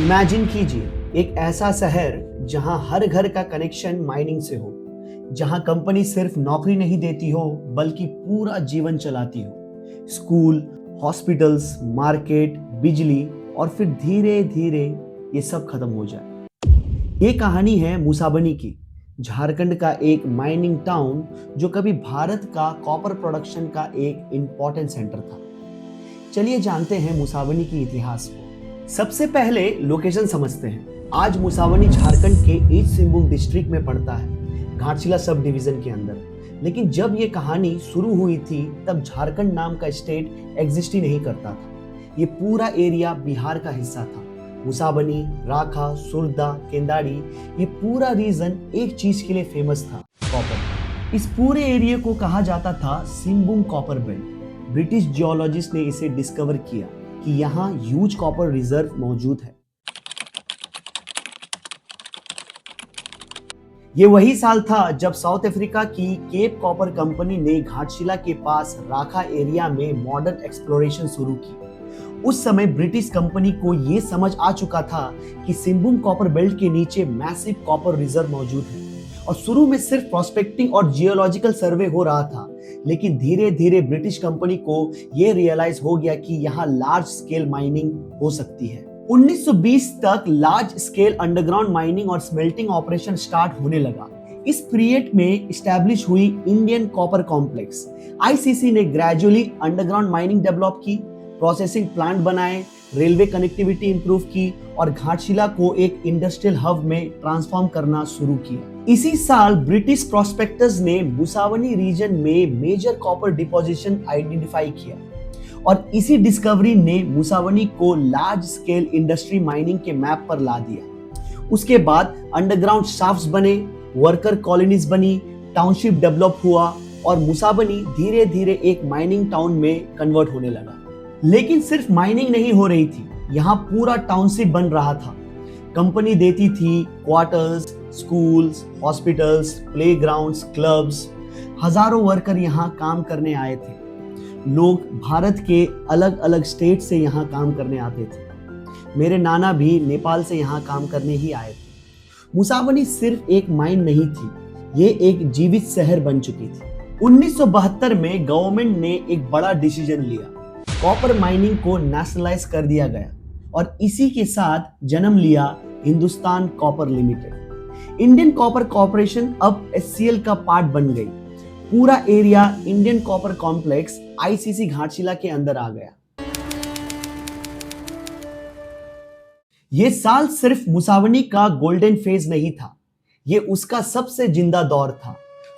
Imagine कीजिए एक ऐसा शहर जहां हर घर का कनेक्शन माइनिंग से हो, जहां कंपनी सिर्फ नौकरी नहीं देती हो बल्कि पूरा जीवन चलाती हो। स्कूल, हॉस्पिटल्स, मार्केट, बिजली और फिर धीरे धीरे ये सब खत्म हो जाए। ये कहानी है मुसाबनी की, झारखंड का एक माइनिंग टाउन जो कभी भारत का कॉपर प्रोडक्शन का एक इंपॉर्टेंट सेंटर था। चलिए जानते हैं मुसाबनी की इतिहास को। सबसे पहले लोकेशन समझते हैं। आज मुसाबनी झारखंड के ईस्ट सिंहभूम डिस्ट्रिक्ट में पड़ता है, घाटशिला सब डिवीजन के अंदर। लेकिन जब ये कहानी शुरू हुई थी तब झारखंड नाम का स्टेट एग्जिस्ट ही नहीं करता था। ये पूरा एरिया बिहार का हिस्सा था। मुसाबनी, राखा, सुरदा, केंदाड़ी, ये पूरा रीजन एक चीज के लिए फेमस था, कॉपर। इस पूरे एरिया को कहा जाता था Singhbhum copper belt. British geologist ने इसे डिस्कवर किया कि यहाँ ह्यूज कॉपर रिजर्व मौजूद है। ये वही साल था जब साउथ अफ्रीका की केप कॉपर कंपनी ने घाटशिला के पास राखा एरिया में मॉडर्न एक्सप्लोरेशन शुरू की। उस समय ब्रिटिश कंपनी को यह समझ आ चुका था कि सिंहभूम कॉपर बेल्ट के नीचे मैसिव कॉपर रिजर्व मौजूद है। और शुरू में सिर्फ प्रोस्पेक्टिंग और जियोलॉजिकल सर्वे हो रहा था, लेकिन धीरे धीरे ब्रिटिश कंपनी को यह रियलाइज हो गया कि यहाँ लार्ज स्केल माइनिंग हो सकती है। 1920 तक लार्ज स्केल अंडरग्राउंड माइनिंग और स्मेल्टिंग ऑपरेशन स्टार्ट होने लगा। इस पीरियड में एस्टैब्लिश हुई इंडियन कॉपर कॉम्प्लेक्स। आईसीसी ने ग्रेजुअली अंडरग्राउंड माइनिंग डेवलप की, प्रोसेसिंग प्लांट बनाए, रेलवे कनेक्टिविटी इंप्रूव की और घाटशिला को एक इंडस्ट्रियल हब में ट्रांसफॉर्म करना शुरू किया। इसी साल ब्रिटिश प्रोस्पेक्टर्स ने मुसाबनी रीजन में मेजर कॉपर डिपोजिशन आइडेंटिफाई किया और इसी डिस्कवरी ने मुसाबनी को लार्ज स्केल इंडस्ट्री माइनिंग के मैप पर ला दिया। उसके बाद अंडरग्राउंड शाफ्ट्स बने, वर्कर कॉलोनीज बनी, टाउनशिप डेवलप हुआ और मुसाबनी धीरे धीरे एक माइनिंग टाउन में कन्वर्ट होने लगा। लेकिन सिर्फ माइनिंग नहीं हो रही थी, यहाँ पूरा टाउनशिप बन रहा था। कंपनी देती थी quarters, schools, hospitals, playgrounds, clubs. हजारों वर्कर यहाँ काम करने आए थे। लोग भारत के अलग अलग स्टेट से यहाँ काम करने आते थे। मेरे नाना भी नेपाल से यहाँ काम करने ही आए थे। मुसाबनी सिर्फ एक माइन नहीं थी, ये एक जीवित शहर बन चुकी थी। 1972 में गवर्नमेंट ने एक बड़ा डिसीजन लिया, कॉपर माइनिंग को नेशनलाइज कर दिया गया और इसी के साथ जन्म लिया Hindustan Copper limited. Indian copper corporation अब एचसीएल का पार्ट बन गई। पूरा area Indian copper complex ICC Ghatshila के अंदर आ गया। यह साल सिर्फ मुसाबनी का गोल्डन फेज नहीं था, यह उसका सबसे जिंदा दौर था।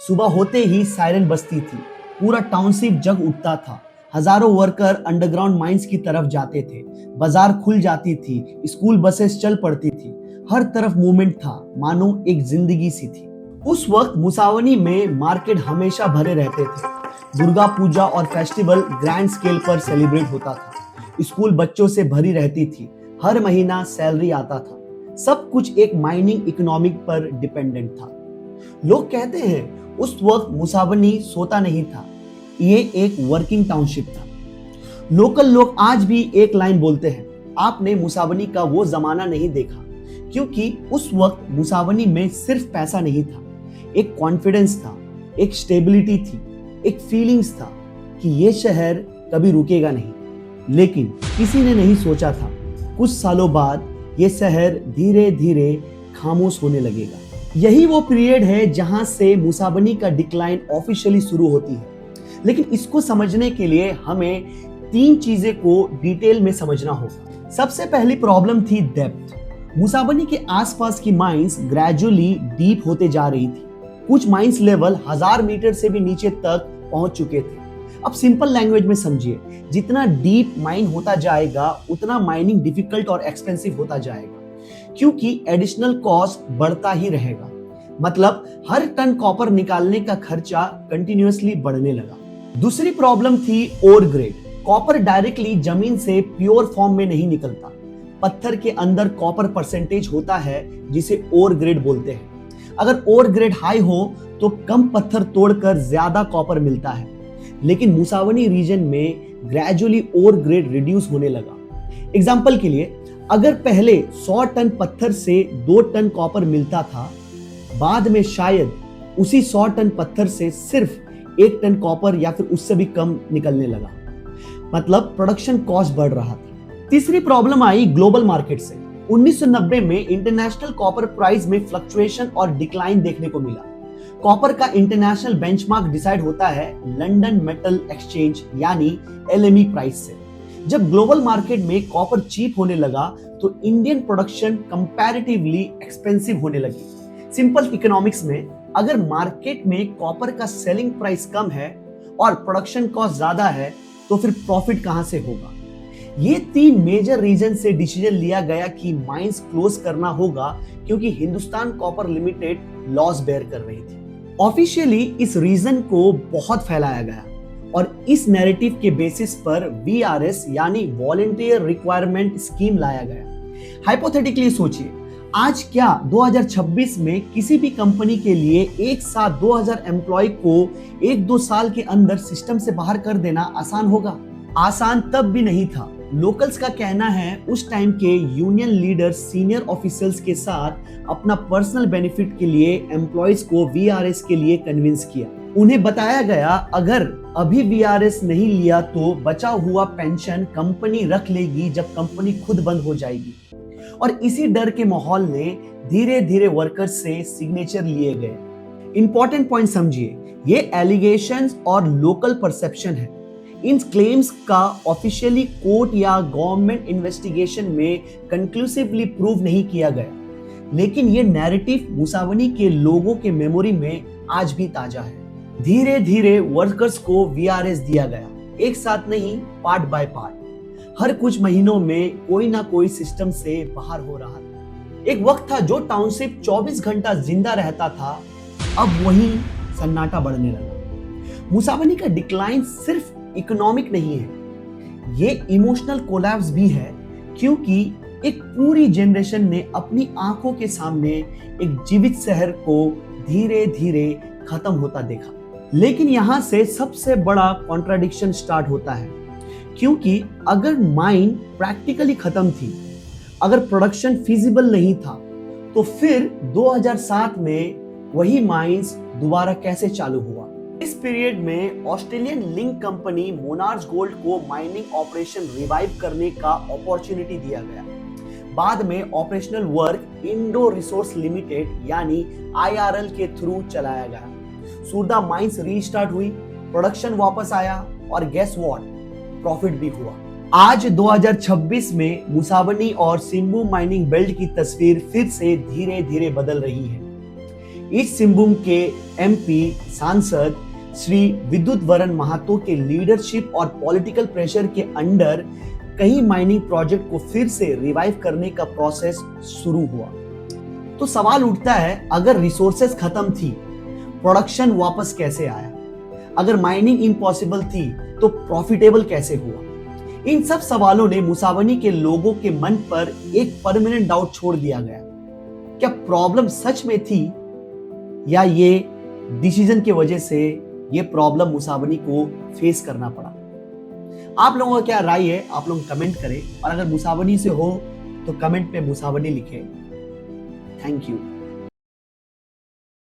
सुबह होते ही सायरन बजती थी, पूरा टाउनशिप जग उठता था। हजारों वर्कर अंडरग्राउंड माइंस की तरफ जाते थे, बाजार खुल जाती थी, स्कूल बसेस चल पड़ती थी, हर तरफ मूवमेंट था, मानो एक जिंदगी सी थी। उस वक्त मुसाबनी में मार्केट हमेशा भरे रहते थे। दुर्गा पूजा और फेस्टिवल ग्रैंड स्केल पर सेलिब्रेट होता था। स्कूल बच्चों से भरी रहती थी, हर महीना सैलरी आता था। सब कुछ एक माइनिंग इकोनॉमिक पर डिपेंडेंट था। लोग कहते हैं उस वक्त मुसाबनी सोता नहीं था, ये एक वर्किंग टाउनशिप था। लोकल लोग आज भी एक लाइन बोलते हैं, आपने मुसाबनी का वो जमाना नहीं देखा, क्योंकि उस वक्त मुसाबनी में सिर्फ पैसा नहीं था, एक कॉन्फिडेंस था, एक स्टेबिलिटी थी, एक फीलिंग्स था कि ये शहर कभी रुकेगा नहीं। लेकिन किसी ने नहीं सोचा था कुछ सालों बाद ये शहर धीरे धीरे खामोश होने लगेगा। यही वो पीरियड है जहां से मुसाबनी का डिक्लाइन ऑफिशियली शुरू होती है। लेकिन इसको समझने के लिए हमें तीन चीजें को डिटेल में समझना होगा। सबसे पहली प्रॉब्लम थी डेप्थ। मुसाबनी के आसपास की माइंस ग्रेजुअली डीप होते जा रही थी। कुछ माइंस लेवल 1000 मीटर से भी नीचे तक पहुंच चुके थे। अब सिंपल लैंग्वेज में समझिए, जितना डीप माइन होता जाएगा उतना माइनिंग डिफिकल्ट और एक्सपेंसिव होता जाएगा, क्योंकि एडिशनल कॉस्ट बढ़ता ही रहेगा। मतलब हर टन कॉपर निकालने का खर्चा कंटिन्यूअसली बढ़ने लगा। दूसरी प्रॉब्लम थी ओर ग्रेड। कॉपर डायरेक्टली जमीन से प्योर फॉर्म में नहीं निकलता। पत्थर के अंदर कॉपर परसेंटेज होता है जिसे ओर ग्रेड बोलते हैं। अगर ओर ग्रेड हाई हो तो कम पत्थर तोड़कर ज्यादा कॉपर मिलता है। लेकिन मुसाबनी रीजन में ग्रेजुअली ओर ग्रेड रिड्यूस होने लगा। एग्जाम्पल के लिए अगर पहले 100 टन पत्थर से 2 टन कॉपर मिलता था, बाद में शायद उसी 100 टन पत्थर से सिर्फ 1 टन कॉपर या फिर उससे भी कम निकलने लगा। मतलब प्रोडक्शन कॉस्ट बढ़ रहा था। तीसरी प्रॉब्लम आई ग्लोबल मार्केट से। 1990 में इंटरनेशनल कॉपर प्राइस में फ्लक्चुएशन और डिक्लाइन देखने को मिला। कॉपर का इंटरनेशनल बेंचमार्क डिसाइड होता है लंदन मेटल एक्सचेंज यानी LME प्राइस से। जब ग्लोबल मार्केट में कॉपर चीप होने लगा तो इंडियन प्रोडक्शन कंपैरेटिवली एक्सपेंसिव होने लगी। सिंपल इकोनॉमिक्स में अगर मार्केट में कॉपर का सेलिंग प्राइस कम है और प्रोडक्शन कॉस्ट ज्यादा है तो फिर प्रॉफिट कहां से होगा। ये 3 मेजर रीजन से डिसीजन लिया गया कि माइंस क्लोज करना होगा क्योंकि Hindustan Copper Limited loss bear कर रही थी। ऑफिशियली इस रीजन को बहुत फैलाया गया और इस नैरेटिव के बेसिस पर VRS यानी वॉलंटियर रिक्वायरमेंट स्कीम लाया गया। हाइपोथेटिकली सोचिए, आज क्या 2026 में किसी भी कंपनी के लिए एक साथ 2000 एम्प्लॉय को 1-2 साल के अंदर सिस्टम से बाहर कर देना आसान होगा? आसान तब भी नहीं था। लोकल्स का कहना है उस टाइम के यूनियन लीडर्स सीनियर ऑफिसर्स के साथ अपना पर्सनल बेनिफिट के लिए एम्प्लॉयज को VRS के लिए कन्विंस किया। उन्हें बताया गया अगर अभी VRS नहीं लिया तो बचा हुआ पेंशन कंपनी रख लेगी जब कंपनी खुद बंद हो जाएगी। और इसी डर के माहौल में धीरे धीरे वर्कर्स से सिग्नेचर लिए गए। इंपॉर्टेंट पॉइंट समझिए, ये एलिगेशंस और लोकल परसेप्शन है। इन क्लेम्स का ऑफिशियली कोर्ट या गवर्नमेंट इन्वेस्टिगेशन में कंक्लूसिवली प्रूव नहीं किया गया, लेकिन ये नैरेटिव मुसावनी के लोगों के मेमोरी में आज भी ताजा है। धीरे धीरे वर्कर्स को VRS दिया गया, एक साथ नहीं, पार्ट बाय पार्ट। हर कुछ महीनों में कोई ना कोई सिस्टम से बाहर हो रहा था। एक वक्त था जो टाउनशिप 24 घंटा जिंदा रहता था, अब वही सन्नाटा बढ़ने लगा। मुसावनी का डिक्लाइन सिर्फ इकोनॉमिक नहीं है, ये इमोशनल कोलैप्स भी है, क्योंकि एक पूरी जनरेशन ने अपनी आंखों के सामने एक जीवित शहर को धीरे धीरे खत्म होता देखा। लेकिन यहां से सबसे बड़ा कॉन्ट्राडिक्शन स्टार्ट होता है, क्योंकि अगर माइन प्रैक्टिकली खत्म थी, अगर प्रोडक्शन फिजिबल नहीं था, तो फिर 2007 में वही माइंस दोबारा कैसे चालू हुआ? इस पीरियड में Australian link company monarch gold को माइनिंग ऑपरेशन रिवाइव करने का अपॉर्चुनिटी दिया गया। बाद में operational work Indo resource limited यानी IRL के थ्रू चलाया गया। सूरदा माइंस रीस्टार्ट हुई, प्रोडक्शन वापस आया और गेस व्हाट, प्रॉफिट भी हुआ। आज 2026 में मुसावनी और सिंबू माइनिंग बेल्ट की तस्वीर फिर से धीरे धीरे बदल रही है। इस सिंबूम के MP सांसद श्री विद्युत वरण महतो के लीडरशिप और पॉलिटिकल प्रेशर के अंडर कई माइनिंग प्रोजेक्ट को फिर से रिवाइव करने का प्रोसेस शुरू हुआ। तो सवाल उठता है, अगर रिसोर्सेज खत्म थी, प्रोडक्शन वापस कैसे आया? अगर माइनिंग इम्पॉसिबल थी तो प्रॉफिटेबल कैसे हुआ? इन सब सवालों ने मुसावनी के लोगों के मन पर एक परमानेंट डाउट छोड़ दिया गया। क्या प्रॉब्लम सच में थी या ये डिसीजन की वजह से ये प्रॉब्लम मुसावनी को फेस करना पड़ा? आप लोगों का क्या राय है? आप लोग कमेंट करें, और अगर मुसावनी से हो तो कमेंट पे मुसावनी लिखें। Thank you.